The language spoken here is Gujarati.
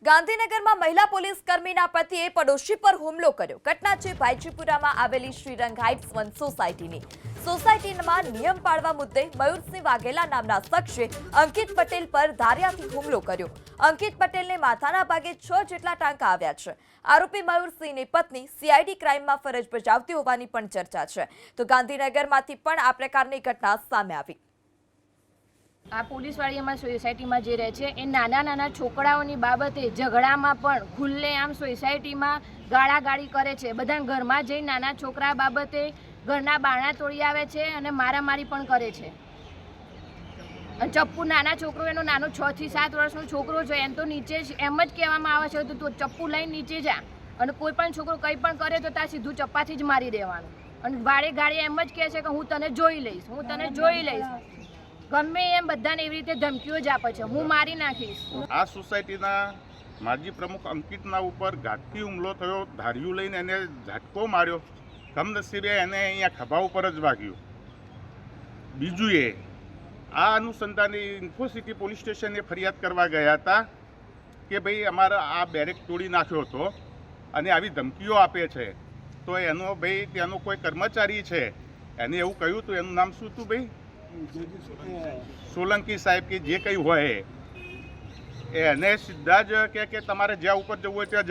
ગાંધીનગરમાં મહિલા પોલીસ કર્મીના પતિએ પડોશી પર હુમલો કર્યો। ઘટના છે ભાઈજીપુરામાં આવેલી શ્રીરંગ હાઇટ્સ 1 સોસાયટીની। સોસાયટીમાં નિયમ પાળવા મુદ્દે મયુરસિંહ વાઘેલા નામના શખ્સે અંકિત પટેલ પર ધારિયાથી હુમલો કર્યો। અંકિત પટેલને માથાના ભાગે 6 જેટલા ટાંકા આવ્યા છે। આરોપી મયુરસિંહની પત્ની સીઆઈડી ક્રાઇમમાં ફરજ બજાવતી હોવાની પણ ચર્ચા છે। તો ગાંધીનગરમાંથી પણ આ પ્રકારની ઘટના સામે આવી। આ પોલીસવાળી અમારી સોસાયટીમાં જે રહે છે એ નાના છોકરાઓની બાબતે ઝઘડામાં પણ ખુલ્લેઆમ સોસાયટીમાં ગાળાગાળી કરે છે। બધાના ઘરમાં જઈ નાના છોકરા બાબતે ઘરના બારણા તોડી આવે છે અને મારામારી પણ કરે છે। ચપ્પુ નાના છોકરો એનો નાનો 6 થી 7 વર્ષનો છોકરો છે એમ તો નીચે એમ જ કહેવામાં આવે છે તો ચપ્પુ લઈને નીચે જા અને કોઈ પણ છોકરો કંઈ પણ કરે તો ત્યાં સીધું ચપ્પાથી જ મારી દેવાનું અને વાળે ગાળે એમ જ કહે છે કે હું તને જોઈ લઈશ, હું તને જોઈ લઈશ। ગમે એમ બધાને એવી રીતે ધમકીઓ જ આપે છે, હું મારી નાખીશ। આ સોસાયટીના માજી પ્રમુખ અંકિતના ઉપર ઘાતકી હુમલો થયો। ધાર્યું લઈને એને ઝટકો માર્યો, કમનસીબે એને અહીંયા ખભા ઉપર જ વાગ્યું। બીજું આ અનુસંધાને ઇન્ફોસિટી પોલીસ સ્ટેશને ફરિયાદ કરવા ગયા હતા કે ભાઈ અમારા આ બેરેક તોડી નાખ્યો હતો અને આવી ધમકીઓ આપે છે। તો એનો ભાઈ ત્યાંનો કોઈ કર્મચારી છે એને એવું કહ્યું હતું, એનું નામ શું હતું ભાઈ? સોલંકી સાહેબ કે જે કંઈ હોય એને સીધા જ કે તમારે જ્યાં ઉપર જવું હોય ત્યાં